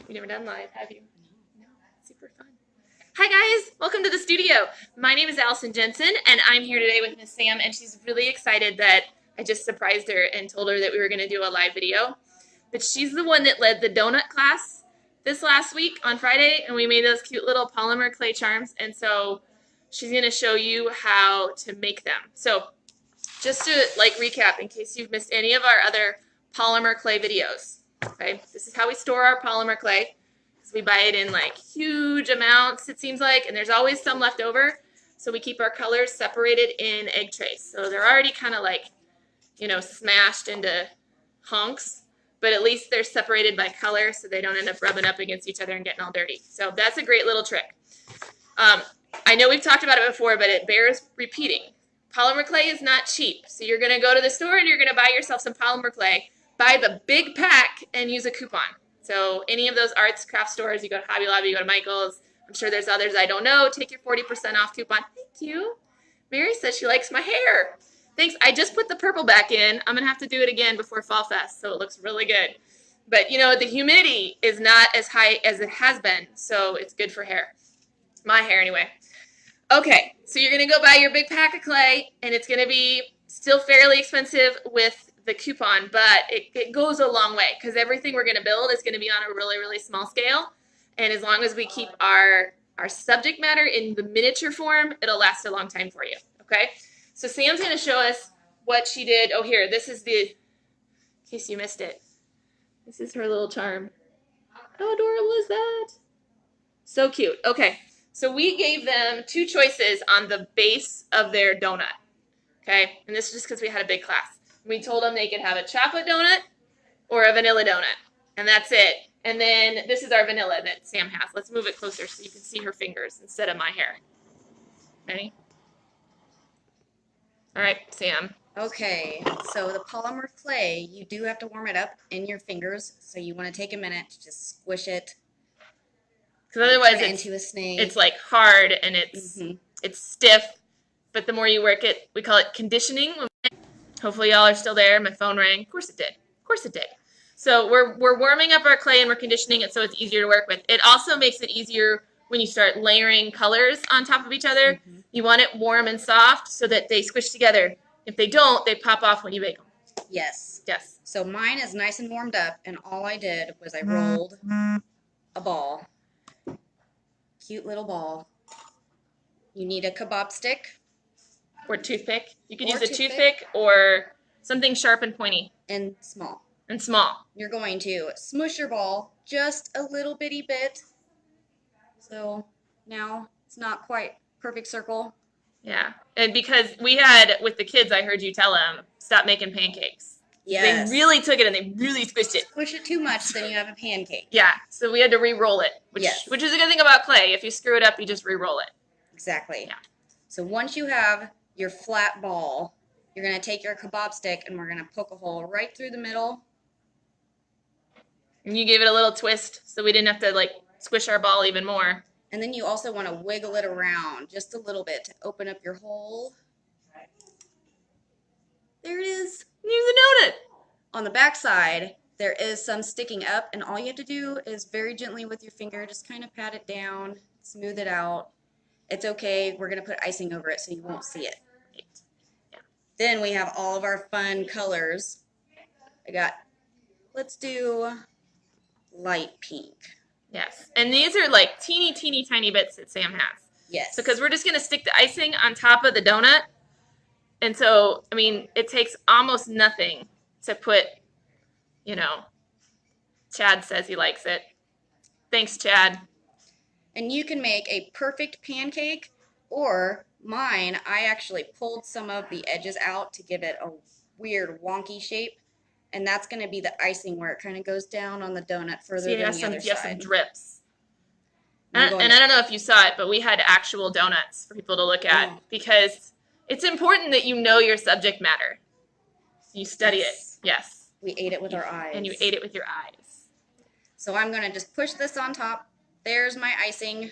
You've never done live, have you? No. Super fun. Hi guys, welcome to the studio. My name is Allison Jensen, and I'm here today with Miss Sam, and she's really excited that I just surprised her and told her that we were going to do a live video. But she's the one that led the donut class this last week on Friday, and we made those cute little polymer clay charms, and so she's going to show you how to make them. So just to recap in case you've missed any of our other polymer clay videos, okay, this is how we store our polymer clay. We buy it in huge amounts, it seems like, and there's always some left over. So we keep our colors separated in egg trays. So they're already kind of smashed into hunks, but at least they're separated by color so they don't end up rubbing up against each other and getting all dirty. So that's a great little trick. I know we've talked about it before, but it bears repeating. Polymer clay is not cheap. So you're going to go to the store and you're going to buy yourself some polymer clay. Buy the big pack and use a coupon. So any of those arts craft stores, you go to Hobby Lobby, you go to Michael's, I'm sure there's others I don't know, take your 40% off coupon. Thank you. Mary says she likes my hair. Thanks. I just put the purple back in. I'm going to have to do it again before Fall Fest, so it looks really good. But, the humidity is not as high as it has been, so it's good for hair. My hair, anyway. Okay, so you're going to go buy your big pack of clay, and it's going to be still fairly expensive with the coupon, but it goes a long way because everything we're going to build is going to be on a really, really small scale. And as long as we keep our subject matter in the miniature form, it'll last a long time for you. Okay? So Sam's going to show us what she did. Oh, here, this is in case you missed it. This is her little charm. How adorable is that? So cute. Okay, so we gave them two choices on the base of their donut. Okay? And this is just because we had a big class. We told them they could have a chocolate donut or a vanilla donut, and that's it. And then this is our vanilla that Sam has. Let's move it closer so you can see her fingers instead of my hair. Ready? All right, Sam. Okay, so the polymer clay, you do have to warm it up in your fingers, so you want to take a minute to just squish it. Because otherwise into a snake. It's hard and it's stiff, but the more you work it, we call it conditioning. Hopefully y'all are still there. My phone rang. Of course it did. Of course it did. So we're warming up our clay and we're conditioning it so it's easier to work with. It also makes it easier when you start layering colors on top of each other. You want it warm and soft so that they squish together. If they don't, they pop off when you bake them. Yes. Yes. So mine is nice and warmed up, and all I did was I rolled a ball. Cute little ball. You need a kebab stick. Or toothpick. You could use a toothpick or something sharp and pointy. And small. And small. You're going to smush your ball just a little bitty bit. So now it's not quite perfect circle. Yeah. And because we had, with the kids, I heard you tell them, stop making pancakes. Yes. They really took it and they really squished it. Squish it too much, then you have a pancake. Yeah. So we had to re-roll it. Which is a good thing about clay. If you screw it up, you just re-roll it. Exactly. Yeah. So once you have your flat ball, you're going to take your kebab stick and we're going to poke a hole right through the middle. And you gave it a little twist so we didn't have to squish our ball even more. And then you also want to wiggle it around just a little bit to open up your hole. There it is. Use a donut. On the back side, there is some sticking up, and all you have to do is very gently with your finger, just kind of pat it down, smooth it out. It's okay. We're going to put icing over it so you won't see it. Yeah. Then we have all of our fun colors. Let's do light pink. Yes. And these are teeny, teeny, tiny bits that Sam has. Yes. So because we're just going to stick the icing on top of the donut. And so, it takes almost nothing to put, Chad says he likes it. Thanks, Chad. And you can make a perfect pancake, or mine, I actually pulled some of the edges out to give it a weird wonky shape, and that's going to be the icing where it kind of goes down on the donut further than the other side. You have some drips. And I don't know if you saw it, but we had actual donuts for people to look at because it's important that you know your subject matter. You study it. Yes. We ate it with our eyes. And you ate it with your eyes. So I'm going to just push this on top. There's my icing.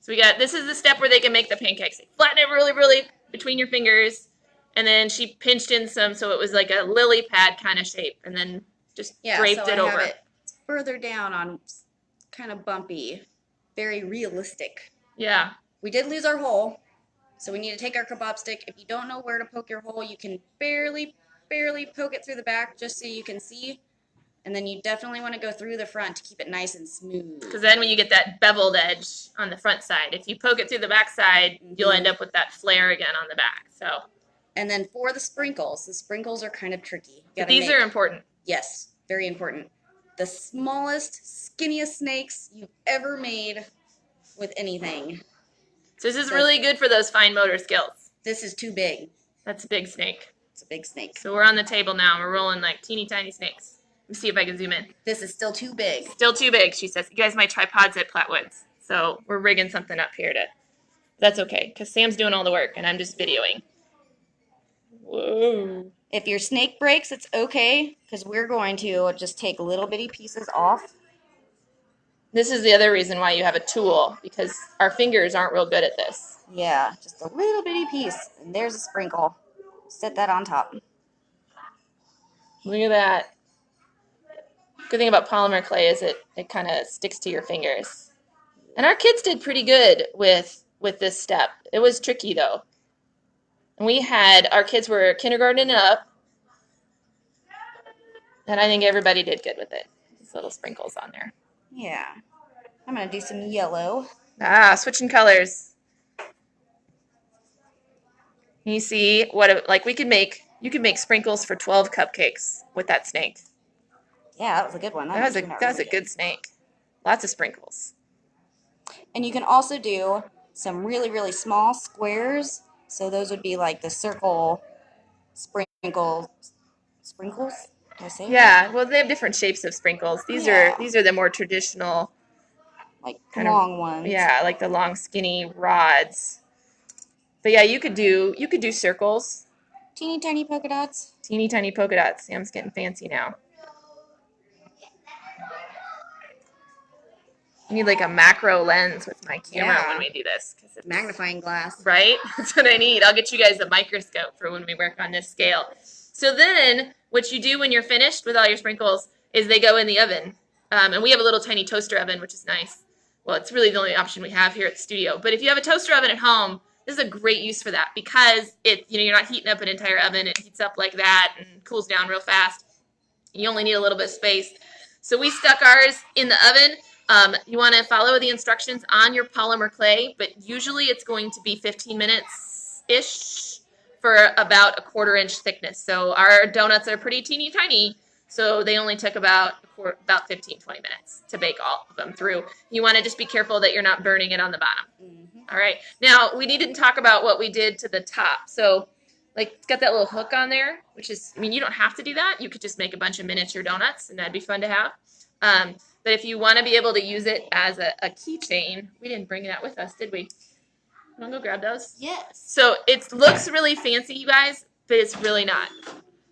So this is the step where they can make the pancakes. Flatten it really, really between your fingers. And then she pinched in some so it was like a lily pad kind of shape. And then just draped it over. It further down on kind of bumpy, very realistic. Yeah. We did lose our hole, so we need to take our kebab stick. If you don't know where to poke your hole, you can barely poke it through the back just so you can see. And then you definitely want to go through the front to keep it nice and smooth. Because then when you get that beveled edge on the front side, if you poke it through the back side, you'll end up with that flare again on the back. So. And then for the sprinkles are kind of tricky. But these are important. Yes, very important. The smallest, skinniest snakes you've ever made with anything. So this is really good for those fine motor skills. This is too big. That's a big snake. It's a big snake. So we're on the table now. We're rolling like teeny tiny snakes. Let me see if I can zoom in. This is still too big. Still too big, she says. You guys, my tripod's at Platwoods. So we're rigging something up here to... That's okay, because Sam's doing all the work and I'm just videoing. Whoa. If your snake breaks, it's okay, because we're going to just take little bitty pieces off. This is the other reason why you have a tool, because our fingers aren't real good at this. Yeah, just a little bitty piece. And there's a sprinkle. Set that on top. Look at that. Good thing about polymer clay is it kind of sticks to your fingers. And our kids did pretty good with this step. It was tricky though. And our kids were kindergarten and up. And I think everybody did good with it. These little sprinkles on there. Yeah. I'm going to do some yellow. Ah, switching colors. You see what, like you could make sprinkles for 12 cupcakes with that snake. Yeah, that was a good one. That was a good snake. Lots of sprinkles. And you can also do some really, really small squares. So those would be like the circle sprinkles. Did I say that? Yeah, well, they have different shapes of sprinkles. These are the more traditional, like kind long of, ones. Yeah, like the long, skinny rods. But yeah, you could do circles. Teeny tiny polka dots. Teeny tiny polka dots. Sam's getting fancy now. I need like a macro lens with my camera when we do this. Magnifying glass. Right? That's what I need. I'll get you guys a microscope for when we work on this scale. So then what you do when you're finished with all your sprinkles is they go in the oven. And we have a little tiny toaster oven, which is nice. Well, it's really the only option we have here at the studio. But if you have a toaster oven at home, this is a great use for that because you're not heating up an entire oven. It heats up like that and cools down real fast. You only need a little bit of space. So we stuck ours in the oven. You want to follow the instructions on your polymer clay, but usually it's going to be 15 minutes-ish for about a 1/4 inch thickness. So our donuts are pretty teeny tiny, so they only took about 15-20 minutes to bake all of them through. You want to just be careful that you're not burning it on the bottom. Mm-hmm. All right. Now, we needed to talk about what we did to the top. So, like, it's got that little hook on there, which is, I mean, you don't have to do that. You could just make a bunch of miniature donuts, and that'd be fun to have. But if you want to be able to use it as a keychain, we didn't bring that with us, did we? You want to go grab those? Yes. So it looks really fancy, you guys, but it's really not.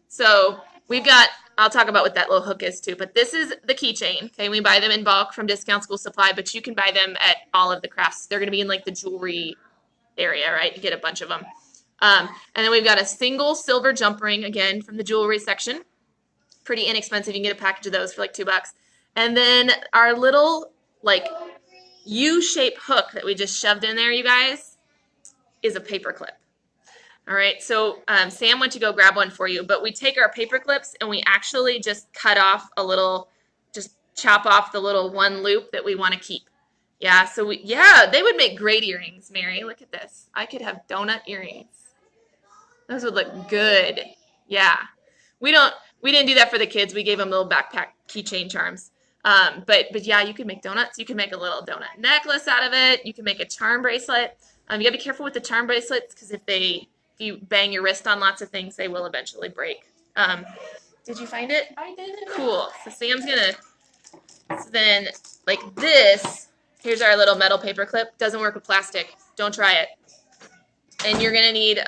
So we've got, I'll talk about what that little hook is too, but this is the keychain. Okay, we buy them in bulk from Discount School Supply, but you can buy them at all of the crafts. They're going to be in like the jewelry area, right? You get a bunch of them. And then we've got a single silver jump ring, again, from the jewelry section. Pretty inexpensive. You can get a package of those for like $2. And then our little like U-shaped hook that we just shoved in there, you guys, is a paper clip. All right, so Sam went to go grab one for you, but we take our paper clips and we actually just cut off a little, just chop off the little one loop that we want to keep. Yeah, so they would make great earrings, Mary. Look at this. I could have donut earrings. Those would look good. Yeah. We didn't do that for the kids. We gave them little backpack keychain charms. But yeah, you can make donuts. You can make a little donut necklace out of it. You can make a charm bracelet. You gotta be careful with the charm bracelets because if you bang your wrist on lots of things, they will eventually break. Did you find it? I did. Cool. So Sam's so then like this, here's our little metal paper clip. Doesn't work with plastic. Don't try it. And you're gonna need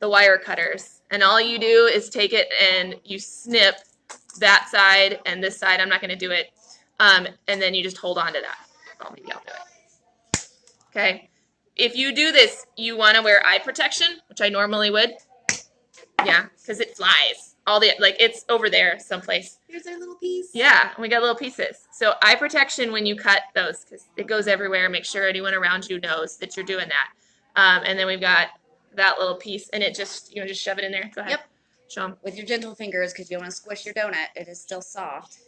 the wire cutters. And all you do is take it and you snip that side and this side. I'm not going to do it. And then you just hold on to that. Well, maybe I'll do it. Okay. If you do this, you want to wear eye protection, which I normally would. Yeah, because it flies. all the, like, it's over there someplace. Here's our little piece. Yeah, we got little pieces. So eye protection when you cut those, because it goes everywhere. Make sure anyone around you knows that you're doing that. And then we've got that little piece, and it just, you know, just shove it in there. Go ahead. Yep. Show them. With your gentle fingers, because you don't want to squish your donut. It is still soft.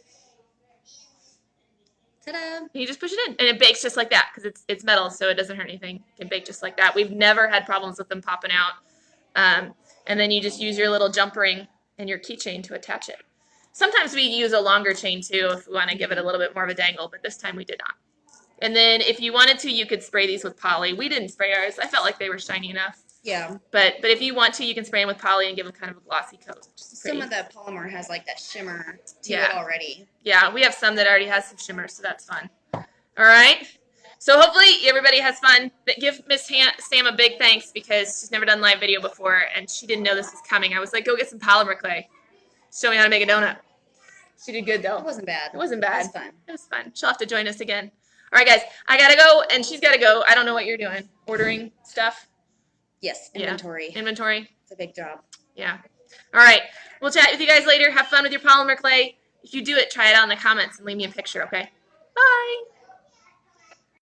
Ta-da! You just push it in, and it bakes just like that because it's metal, so it doesn't hurt anything. It can bake just like that. We've never had problems with them popping out. And then you just use your little jump ring and your keychain to attach it. Sometimes we use a longer chain too if we want to give it a little bit more of a dangle, but this time we did not. And then if you wanted to, you could spray these with poly. We didn't spray ours. I felt like they were shiny enough. Yeah. But if you want to, you can spray them with poly and give them kind of a glossy coat. Some of the polymer has like that shimmer to Yeah. it already. Yeah, we have some that already has some shimmer, so that's fun. All right. So hopefully everybody has fun. But give Miss Sam a big thanks because she's never done live video before and she didn't know this was coming. I was like, go get some polymer clay. Show me how to make a donut. She did good though. It wasn't bad. It wasn't bad. It was fun. It was fun. She'll have to join us again. All right, guys. I gotta go, and she's gotta go. I don't know what you're doing. Ordering stuff. Yes, Yeah. inventory. Inventory. It's a big job. Yeah. All right. We'll chat with you guys later. Have fun with your polymer clay. If you do it, try it out in the comments and leave me a picture. Okay. Bye.